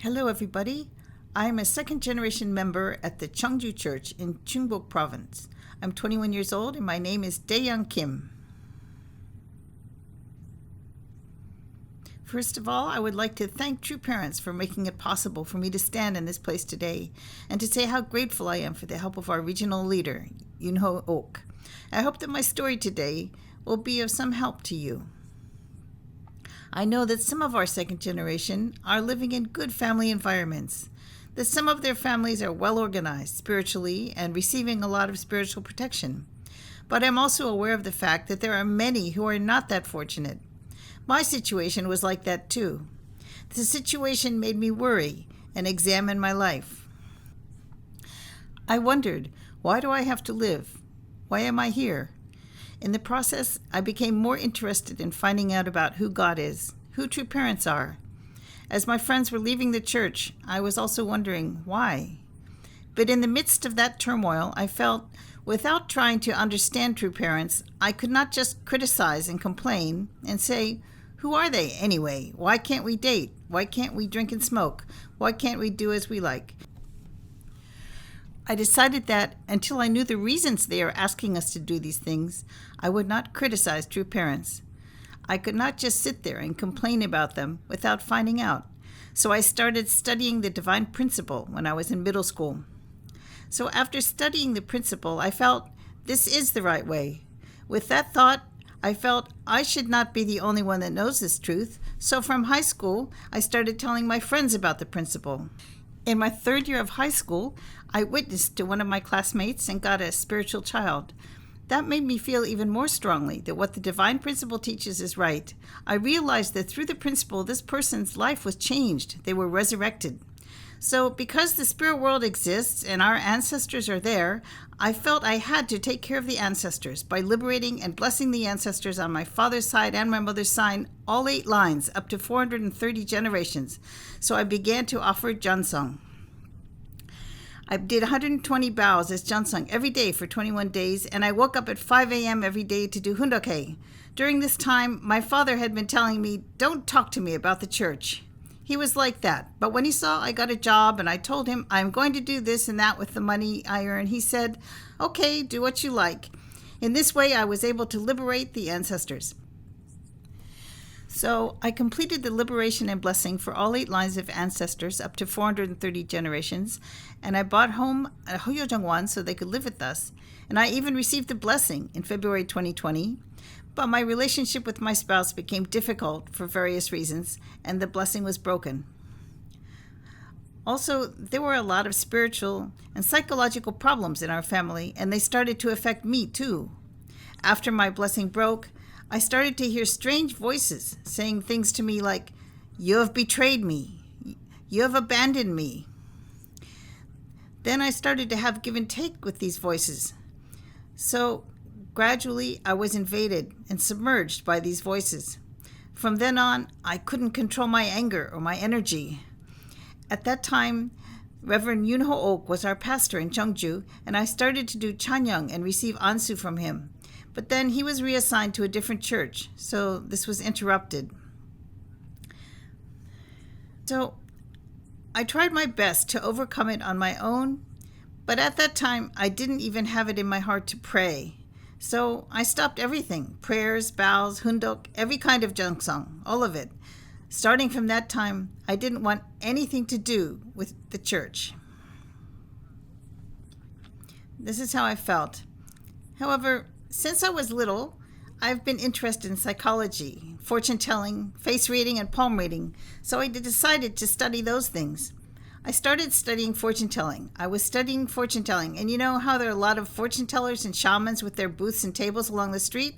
Hello, everybody. I am a second-generation member at the Cheongju Church in Chungbok Province. I'm 21 years old, and my name is Dae-young Kim. First of all, I would like to thank True Parents for making it possible for me to stand in this place today, and to say how grateful I am for the help of our regional leader, Yoon-ho Ok. I hope that my story today will be of some help to you. I know that some of our second generation are living in good family environments, that some of their families are well organized spiritually and receiving a lot of spiritual protection. But I'm also aware of the fact that there are many who are not that fortunate. My situation was like that too. The situation made me worry and examine my life. I wondered, why do I have to live? Why am I here? In the process, I became more interested in finding out about who God is, who True Parents are. As my friends were leaving the church, I was also wondering why. But in the midst of that turmoil, I felt, without trying to understand True Parents, I could not just criticize and complain and say, who are they anyway? Why can't we date? Why can't we drink and smoke? Why can't we do as we like? I decided that until I knew the reasons they are asking us to do these things, I would not criticize True Parents. I could not just sit there and complain about them without finding out. So I started studying the Divine Principle when I was in middle school. So after studying the principle, I felt this is the right way. With that thought, I felt I should not be the only one that knows this truth. So from high school, I started telling my friends about the principle. In my third year of high school, I witnessed to one of my classmates and got a spiritual child. That made me feel even more strongly that what the Divine Principle teaches is right. I realized that through the principle, this person's life was changed. They were resurrected. So because the spirit world exists and our ancestors are there, I felt I had to take care of the ancestors by liberating and blessing the ancestors on my father's side and my mother's side, all 8 lines, up to 430 generations. So I began to offer Jansung. I did 120 bows as Jansung every day for 21 days, and I woke up at 5 a.m. every day to do Hundoke. During this time, my father had been telling me, don't talk to me about the church. He was like that. But when he saw I got a job and I told him I'm going to do this and that with the money I earn, he said, okay, do what you like. In this way, I was able to liberate the ancestors. So I completed the liberation and blessing for all 8 lines of ancestors up to 430 generations, and I brought home a Hoyojongwan so they could live with us. And I even received the blessing in February 2020. But my relationship with my spouse became difficult for various reasons, and the blessing was broken. Also, there were a lot of spiritual and psychological problems in our family, and they started to affect me too. After my blessing broke, I started to hear strange voices saying things to me like, you have betrayed me, you have abandoned me. Then I started to have give and take with these voices. So gradually, I was invaded and submerged by these voices. From then on, I couldn't control my anger or my energy. At that time, Reverend Yoon-ho Ok was our pastor in Cheongju, and I started to do Chanyeong and receive Ansu from him. But then he was reassigned to a different church, so this was interrupted. So I tried my best to overcome it on my own, but at that time, I didn't even have it in my heart to pray. So I stopped everything, prayers, bows, hundok, every kind of Jansung, all of it. Starting from that time, I didn't want anything to do with the church. This is how I felt. However, since I was little, I've been interested in psychology, fortune telling, face reading, and palm reading, so I decided to study those things. I started studying fortune telling. I was studying fortune telling, and you know how there are a lot of fortune tellers and shamans with their booths and tables along the street?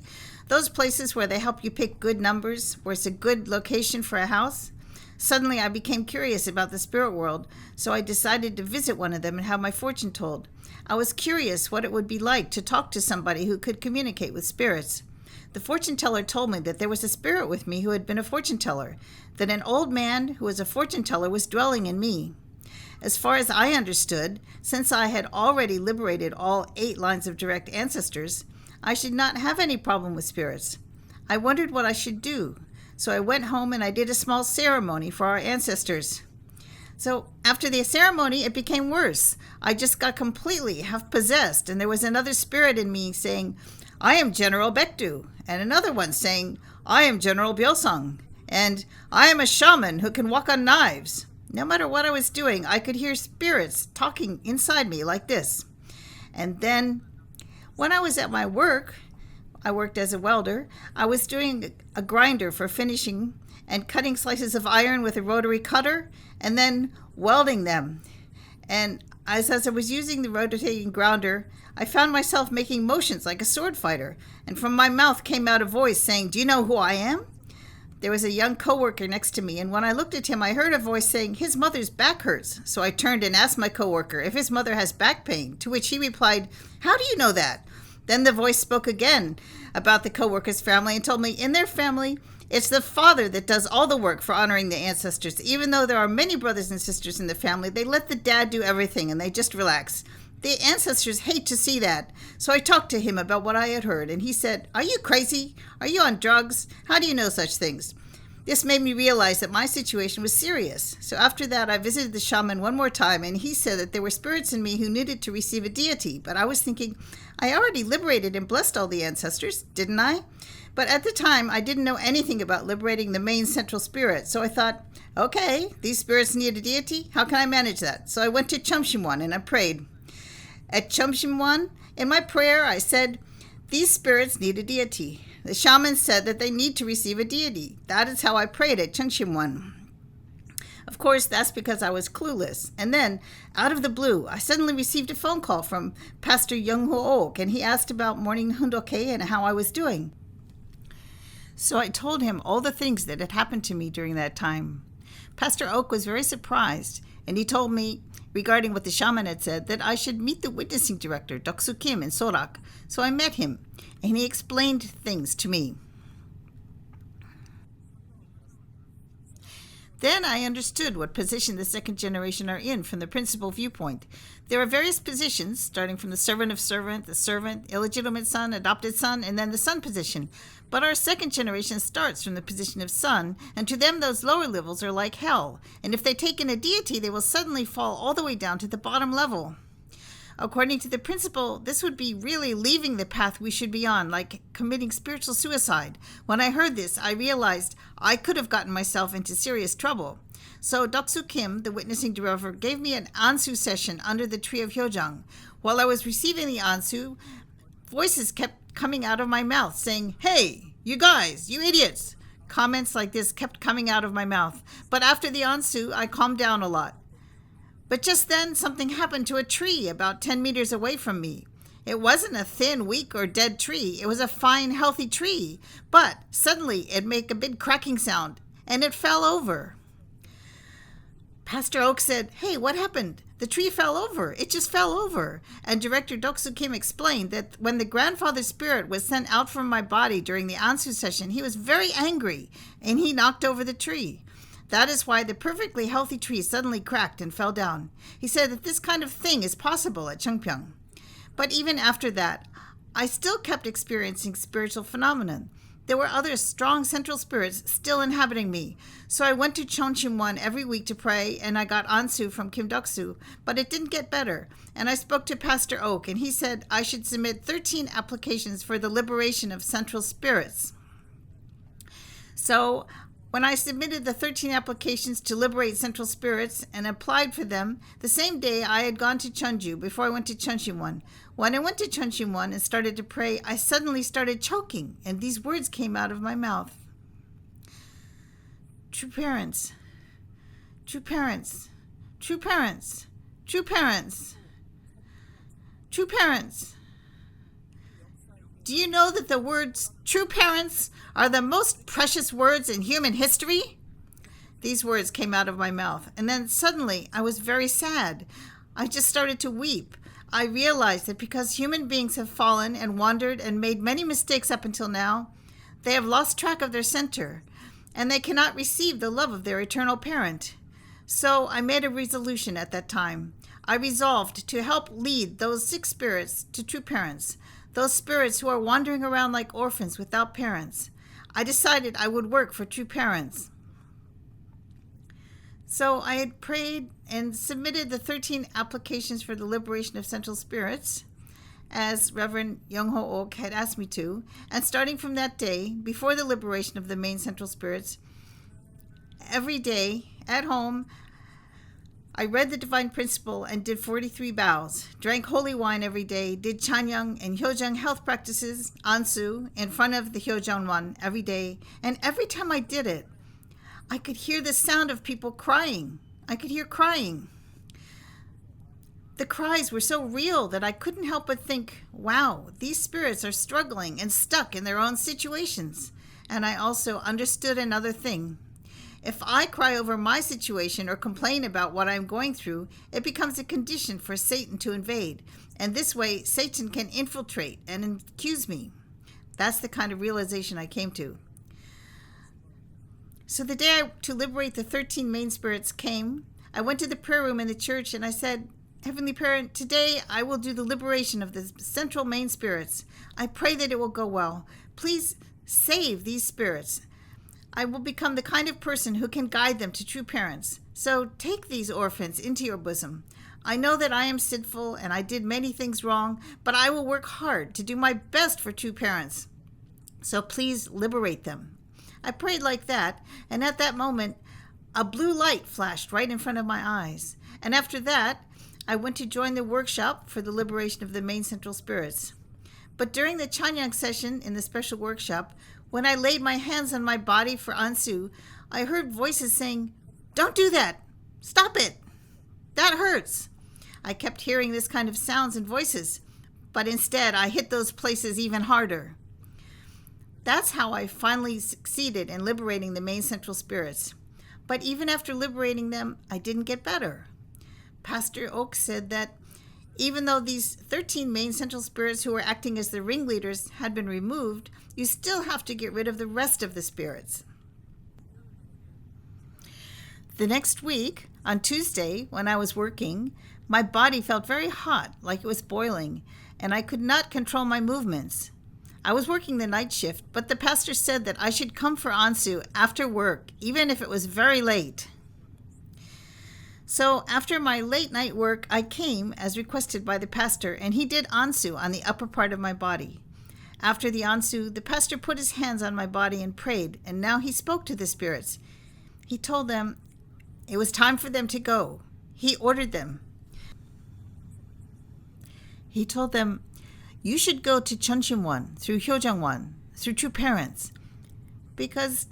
Those places where they help you pick good numbers, where it's a good location for a house? Suddenly I became curious about the spirit world, so I decided to visit one of them and have my fortune told. I was curious what it would be like to talk to somebody who could communicate with spirits. The fortune teller told me that there was a spirit with me who had been a fortune teller, that an old man who was a fortune teller was dwelling in me. As far as I understood, since I had already liberated all 8 lines of direct ancestors, I should not have any problem with spirits. I wondered what I should do, so I went home and I did a small ceremony for our ancestors. So after the ceremony, it became worse. I just got completely half possessed, and there was another spirit in me saying, I am General Bekdu, and another one saying, I am General Byosang, and I am a shaman who can walk on knives. No matter what I was doing, I could hear spirits talking inside me like this. And then, when I was at my work, I worked as a welder, I was doing a grinder for finishing and cutting slices of iron with a rotary cutter and then welding them. And as I was using the rotating grounder, I found myself making motions like a sword fighter, and from my mouth came out a voice saying, Do you know who I am? There was a young coworker next to me, and when I looked at him, I heard a voice saying, His mother's back hurts. So I turned and asked my coworker if his mother has back pain, to which he replied, How do you know that? Then the voice spoke again about the coworker's family and told me, in their family, it's the father that does all the work for honoring the ancestors. Even though there are many brothers and sisters in the family, they let the dad do everything and they just relax. The ancestors hate to see that. So I talked to him about what I had heard, and he said, Are you crazy? Are you on drugs? How do you know such things? This made me realize that my situation was serious. So after that, I visited the shaman one more time, and he said that there were spirits in me who needed to receive a deity. But I was thinking, I already liberated and blessed all the ancestors, didn't I? But at the time, I didn't know anything about liberating the main central spirit. So I thought, okay, these spirits need a deity. How can I manage that? So I went to Chumshimwan and I prayed. At Chumshimwan, in my prayer, I said, these spirits need a deity. The shaman said that they need to receive a deity. That is how I prayed at Chumshimwan. Of course, that's because I was clueless. And then, out of the blue, I suddenly received a phone call from Pastor Young Ho Ok, and he asked about Morning Hundoke and how I was doing. So I told him all the things that had happened to me during that time. Pastor Oak was very surprised, and he told me, regarding what the shaman had said, that I should meet the witnessing director, Doksu Kim, in Sorak. So I met him, and he explained things to me. Then I understood what position the second generation are in from the principal viewpoint. There are various positions, starting from the servant of servant, the servant, illegitimate son, adopted son, and then the son position. But our second generation starts from the position of son, and to them those lower levels are like hell. And if they take in a deity, they will suddenly fall all the way down to the bottom level. According to the principle, this would be really leaving the path we should be on, like committing spiritual suicide. When I heard this, I realized I could have gotten myself into serious trouble. So Doksu Kim, the witnessing director, gave me an Ansu session under the tree of Hyojang. While I was receiving the Ansu, voices kept coming out of my mouth saying, Hey, you guys, you idiots. Comments like this kept coming out of my mouth. But after the Ansu, I calmed down a lot. But just then, something happened to a tree about 10 meters away from me. It wasn't a thin, weak, or dead tree. It was a fine, healthy tree. But suddenly, it made a big cracking sound, and it fell over. Pastor Oak said, Hey, what happened? The tree fell over. It just fell over. And Director Doksu Kim explained that when the grandfather spirit was sent out from my body during the Ansu session, he was very angry, and he knocked over the tree. That is why the perfectly healthy tree suddenly cracked and fell down. He said that this kind of thing is possible at Cheongpyeong. But even after that, I still kept experiencing spiritual phenomena. There were other strong central spirits still inhabiting me. So I went to Chonchimwon every week to pray, and I got Ansu from Kim Doksu, but it didn't get better. And I spoke to Pastor Oak, and he said I should submit 13 applications for the liberation of central spirits. So when I submitted the 13 applications to liberate central spirits and applied for them, the same day I had gone to Cheonju before I went to Chonchimwon. When I went to Chonchimwon and started to pray, I suddenly started choking, and these words came out of my mouth. True parents, true parents, true parents, true parents, true parents. Do you know that the words true parents are the most precious words in human history? These words came out of my mouth, and then suddenly I was very sad. I just started to weep. I realized that because human beings have fallen and wandered and made many mistakes up until now, they have lost track of their center, and they cannot receive the love of their eternal parent. So I made a resolution at that time. I resolved to help lead those 6 spirits to true parents, those spirits who are wandering around like orphans without parents. I decided I would work for true parents. So I had prayed and submitted the 13 applications for the liberation of Central Spirits, as Reverend Young Ho Ok had asked me to, and starting from that day, before the liberation of the main Central Spirits, every day at home, I read the Divine Principle and did 43 bows, drank holy wine every day, did Chanyang and Hyojung health practices, Ansu, in front of the Hyojung one every day, and every time I did it, I could hear the sound of people crying. I could hear crying. The cries were so real that I couldn't help but think, wow, these spirits are struggling and stuck in their own situations. And I also understood another thing. If I cry over my situation or complain about what I'm going through, it becomes a condition for Satan to invade. And this way, Satan can infiltrate and accuse me. That's the kind of realization I came to. So the day to liberate the 13 main spirits came, I went to the prayer room in the church and I said, Heavenly Parent, today I will do the liberation of the central main spirits. I pray that it will go well. Please save these spirits. I will become the kind of person who can guide them to true parents. So take these orphans into your bosom. I know that I am sinful and I did many things wrong, but I will work hard to do my best for true parents. So please liberate them. I prayed like that, and at that moment, a blue light flashed right in front of my eyes. And after that, I went to join the workshop for the liberation of the main central spirits. But during the Chanyang session in the special workshop, when I laid my hands on my body for Ansu, I heard voices saying, "Don't do that! Stop it! That hurts!" I kept hearing this kind of sounds and voices, but instead I hit those places even harder. That's how I finally succeeded in liberating the main central spirits. But even after liberating them, I didn't get better. Pastor Oak said that even though these 13 main central spirits who were acting as the ringleaders had been removed, you still have to get rid of the rest of the spirits. The next week, on Tuesday, when I was working, my body felt very hot, like it was boiling, and I could not control my movements. I was working the night shift, but the pastor said that I should come for Ansu after work, even if it was very late. So after my late night work, I came as requested by the pastor, and he did Ansu on the upper part of my body. After the Ansu, the pastor put his hands on my body and prayed, and now he spoke to the spirits. He told them it was time for them to go. He ordered them. He told them, you should go to Chuncheon-won, through Hyojung-won, through True Parents, because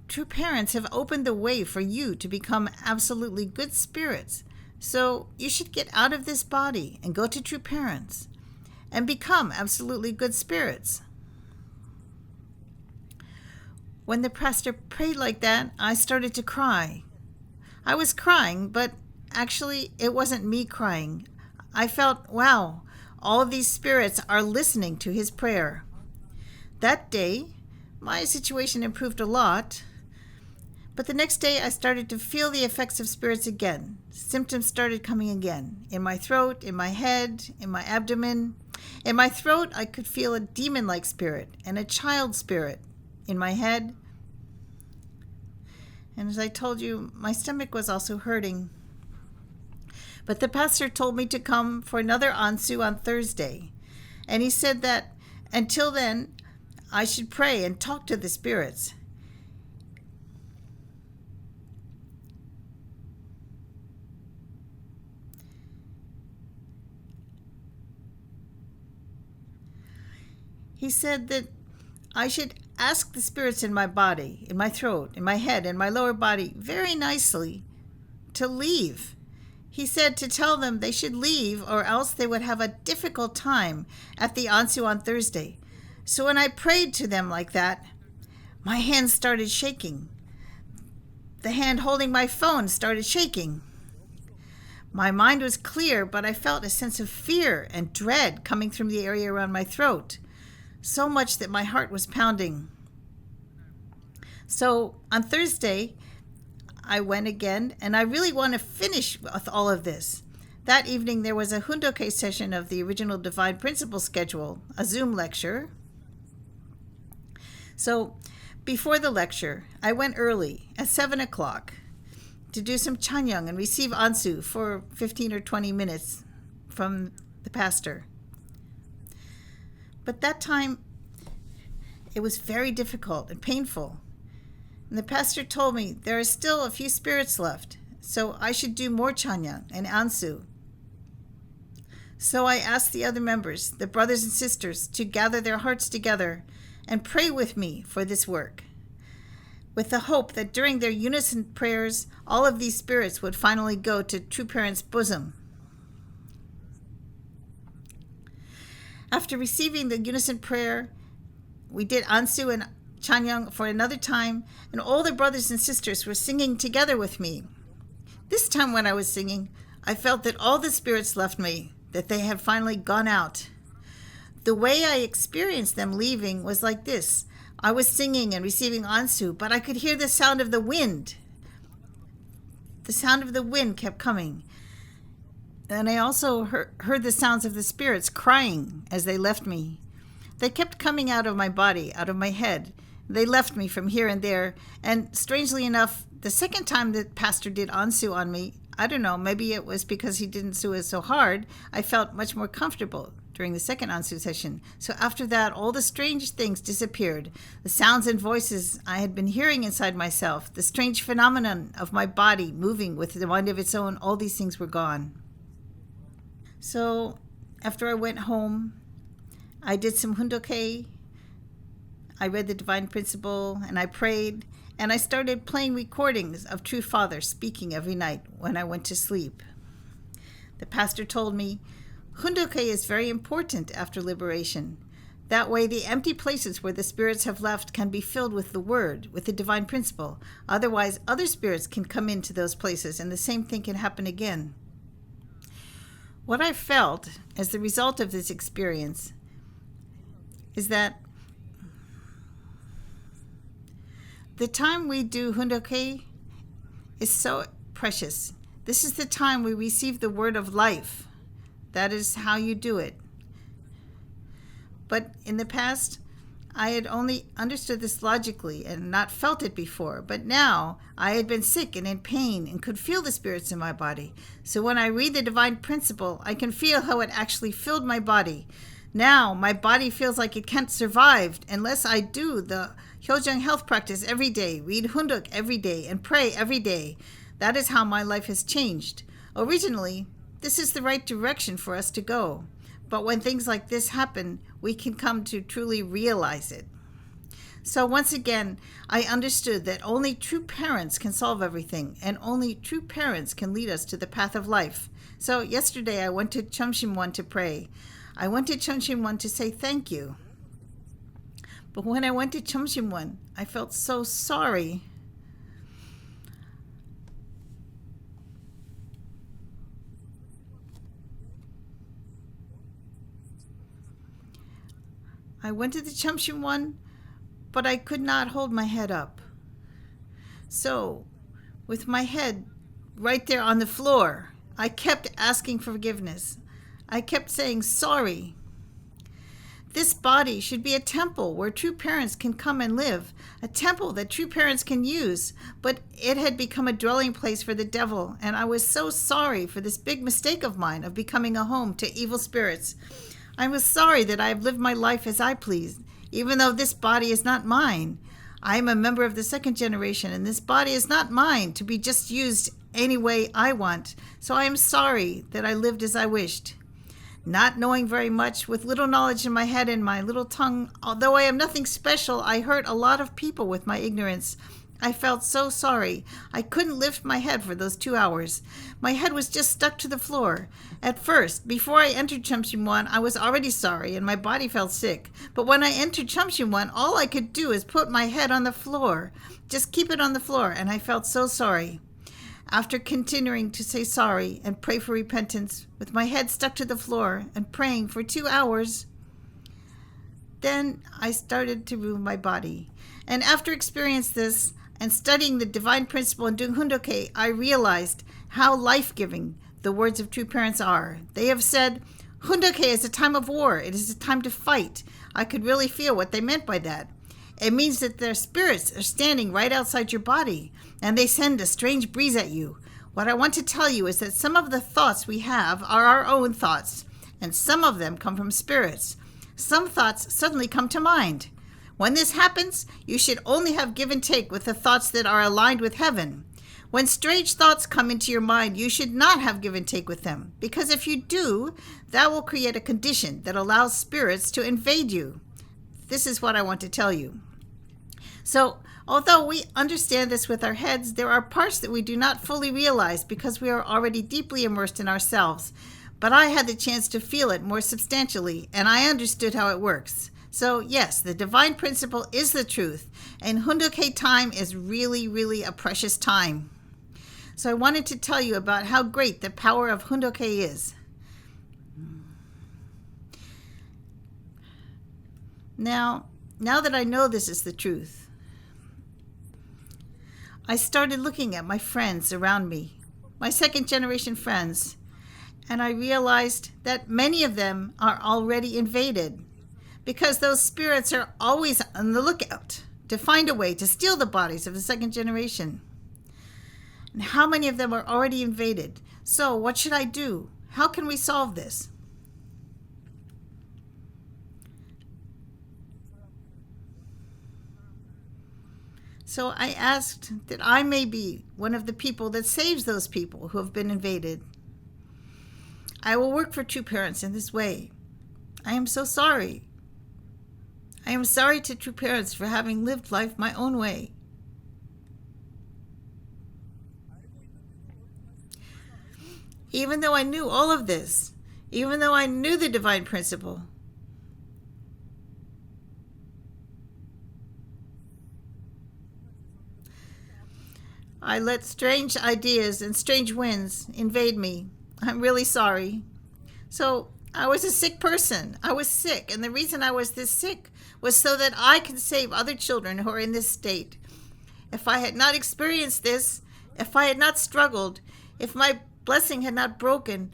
True Parents have opened the way for you to become absolutely good spirits. So you should get out of this body and go to True Parents and become absolutely good spirits. When the pastor prayed like that, I started to cry. I was crying, but actually it wasn't me crying. I felt, wow, all of these spirits are listening to his prayer. That day, my situation improved a lot. But the next day, I started to feel the effects of spirits again. Symptoms started coming again. In my throat, in my head, in my abdomen. In my throat, I could feel a demon-like spirit and a child spirit in my head. And as I told you, my stomach was also hurting. But the pastor told me to come for another Ansu on Thursday. And he said that until then, I should pray and talk to the spirits. He said that I should ask the spirits in my body, in my throat, in my head, and my lower body very nicely to leave. He said to tell them they should leave or else they would have a difficult time at the Ansu on Thursday. So when I prayed to them like that, my hands started shaking. The hand holding my phone started shaking. My mind was clear, but I felt a sense of fear and dread coming from the area around my throat. So much that my heart was pounding. So on Thursday, I went again, and I really want to finish with all of this. That evening, there was a Hundoke session of the original Divine Principle schedule, a Zoom lecture. So before the lecture, I went early at 7 o'clock to do some Chanyang and receive Ansu for 15 or 20 minutes from the pastor. But that time, it was very difficult and painful. And the pastor told me there are still a few spirits left, so I should do more Chanyang and Ansu. So I asked the other members, the brothers and sisters, to gather their hearts together and pray with me for this work, with the hope that during their unison prayers, all of these spirits would finally go to True Parents' bosom. After receiving the unison prayer, we did Ansu and Chanyang for another time, and all the brothers and sisters were singing together with me. This time when I was singing, I felt that all the spirits left me, that they had finally gone out. The way I experienced them leaving was like this. I was singing and receiving Ansu, but I could hear the sound of the wind. The sound of the wind kept coming. And I also heard the sounds of the spirits crying as they left me. They kept coming out of my body, out of my head. They left me from here and there. And strangely enough, the second time that Pastor did Ansu on me, I don't know, maybe it was because he didn't do it so hard, I felt much more comfortable during the second Ansu session. So after that, all the strange things disappeared. The sounds and voices I had been hearing inside myself, the strange phenomenon of my body moving with the mind of its own, all these things were gone. So after I went home, I did some Hundoke, I read the Divine Principle, and I prayed, and I started playing recordings of True Father speaking every night when I went to sleep. The pastor told me, Hundoke is very important after liberation. That way the empty places where the spirits have left can be filled with the Word, with the Divine Principle. Otherwise, other spirits can come into those places, and the same thing can happen again. What I felt as the result of this experience is that the time we do Hundoke is so precious. This is the time we receive the word of life. That is how you do it. But in the past, I had only understood this logically and not felt it before. But now, I had been sick and in pain and could feel the spirits in my body. So when I read the Divine Principle, I can feel how it actually filled my body. Now, my body feels like it can't survive unless I do the Hyojang health practice every day, read Hunduk every day, and pray every day. That is how my life has changed. Originally, this is the right direction for us to go. But when things like this happen, we can come to truly realize it. So once again, I understood that only true parents can solve everything, and only true parents can lead us to the path of life. So yesterday I went to Chumshimwon to pray. I went to Chumshimwon to say thank you. But when I went to Chumshimwon, I felt so sorry. I went to the Chumshimwon, but I could not hold my head up. So, with my head right there on the floor, I kept asking for forgiveness. I kept saying sorry. This body should be a temple where true parents can come and live, a temple that true parents can use, but it had become a dwelling place for the devil, and I was so sorry for this big mistake of mine of becoming a home to evil spirits. I was sorry that I have lived my life as I pleased, even though this body is not mine. I am a member of the second generation, and this body is not mine to be just used any way I want, so I am sorry that I lived as I wished. Not knowing very much, with little knowledge in my head and my little tongue, although I am nothing special, I hurt a lot of people with my ignorance. I felt so sorry. I couldn't lift my head for those 2 hours. My head was just stuck to the floor. At first, before I entered Chumshimwon, I was already sorry and my body felt sick. But when I entered Chumshimwon, all I could do is put my head on the floor. Just keep it on the floor, and I felt so sorry. After continuing to say sorry and pray for repentance, with my head stuck to the floor and praying for 2 hours, then I started to move my body. And after experiencing this and studying the Divine Principle and doing Hundoke, I realized how life-giving the words of true parents are. They have said, Hundoke is a time of war. It is a time to fight. I could really feel what they meant by that. It means that their spirits are standing right outside your body, and they send a strange breeze at you. What I want to tell you is that some of the thoughts we have are our own thoughts, and some of them come from spirits. Some thoughts suddenly come to mind. When this happens, you should only have give and take with the thoughts that are aligned with heaven. When strange thoughts come into your mind, you should not have give and take with them, because if you do, that will create a condition that allows spirits to invade you. This is what I want to tell you. So, although we understand this with our heads, there are parts that we do not fully realize because we are already deeply immersed in ourselves. But I had the chance to feel it more substantially, and I understood how it works. So yes, the divine principle is the truth, and Hoon-Dok-hae time is really, really a precious time. So I wanted to tell you about how great the power of Hoon-Dok-hae is. Now that I know this is the truth, I started looking at my friends around me, my second generation friends, and I realized that many of them are already invaded because those spirits are always on the lookout to find a way to steal the bodies of the second generation. And how many of them are already invaded? So what should I do? How can we solve this? So I asked that I may be one of the people that saves those people who have been invaded. I will work for True Parents in this way. I am so sorry. I am sorry to True Parents for having lived life my own way. Even though I knew all of this, even though I knew the divine principle, I let strange ideas and strange winds invade me. I'm really sorry. So I was a sick person. I was sick, and the reason I was this sick was so that I could save other children who are in this state. If I had not experienced this, if I had not struggled, if my blessing had not broken,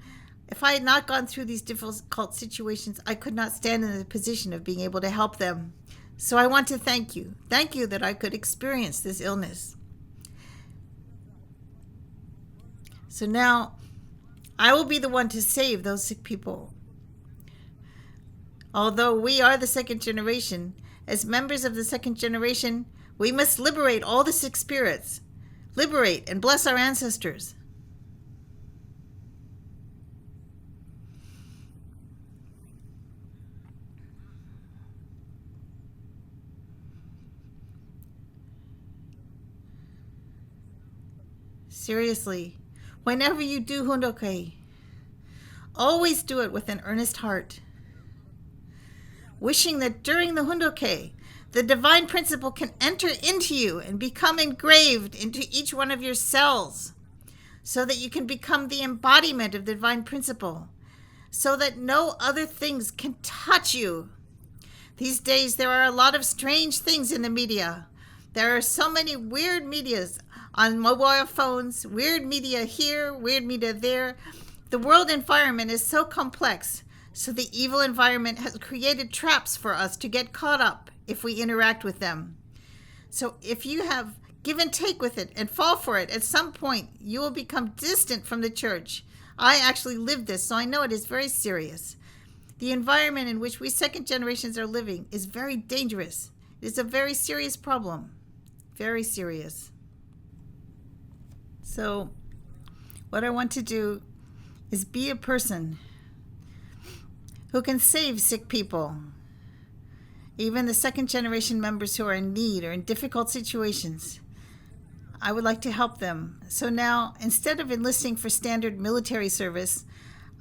if I had not gone through these difficult situations, I could not stand in the position of being able to help them. So I want to thank you. Thank you that I could experience this illness. So now, I will be the one to save those sick people. Although we are the second generation, as members of the second generation, we must liberate all the sick spirits. Liberate and bless our ancestors. Seriously, whenever you do Hoon-Dok-hae, always do it with an earnest heart, wishing that during the Hoon-Dok-hae, the divine principle can enter into you and become engraved into each one of your cells, so that you can become the embodiment of the divine principle, so that no other things can touch you. These days, there are a lot of strange things in the media. There are so many weird medias on mobile phones, weird media here, weird media there. The world environment is so complex, so the evil environment has created traps for us to get caught up if we interact with them. So if you have give and take with it and fall for it, at some point you will become distant from the church. I actually lived this, so I know it is very serious. The environment in which we second generations are living is very dangerous. It is a very serious problem. Very serious. So what I want to do is be a person who can save sick people, even the second generation members who are in need or in difficult situations. I would like to help them. So now, instead of enlisting for standard military service,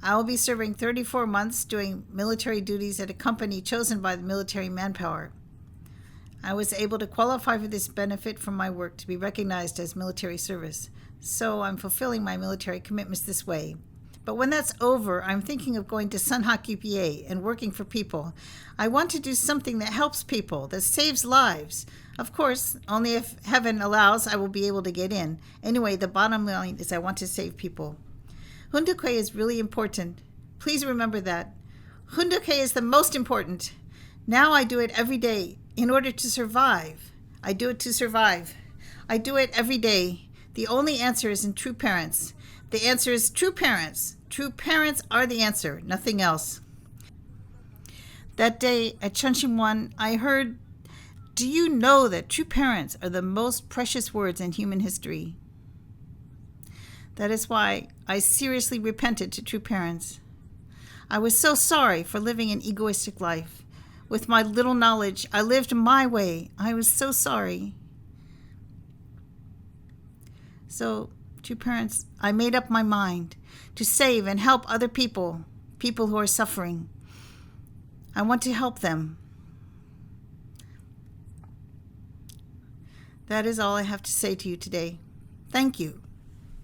I will be serving 34 months doing military duties at a company chosen by the military manpower. I was able to qualify for this benefit from my work to be recognized as military service. So I'm fulfilling my military commitments this way. But when that's over, I'm thinking of going to Sunhak UPA and working for people. I want to do something that helps people, that saves lives. Of course, only if heaven allows, I will be able to get in. Anyway, the bottom line is I want to save people. Hoon-Dok-hae is really important. Please remember that. Hoon-Dok-hae is the most important. Now I do it every day in order to survive. I do it to survive. I do it every day. The only answer is in true parents. The answer is true parents. True parents are the answer, nothing else. That day at Chuncheon, I heard, "Do you know that true parents are the most precious words in human history?" That is why I seriously repented to true parents. I was so sorry for living an egoistic life. With my little knowledge, I lived my way. I was so sorry. So, true parents, I made up my mind to save and help other people, people who are suffering. I want to help them. That is all I have to say to you today. Thank you.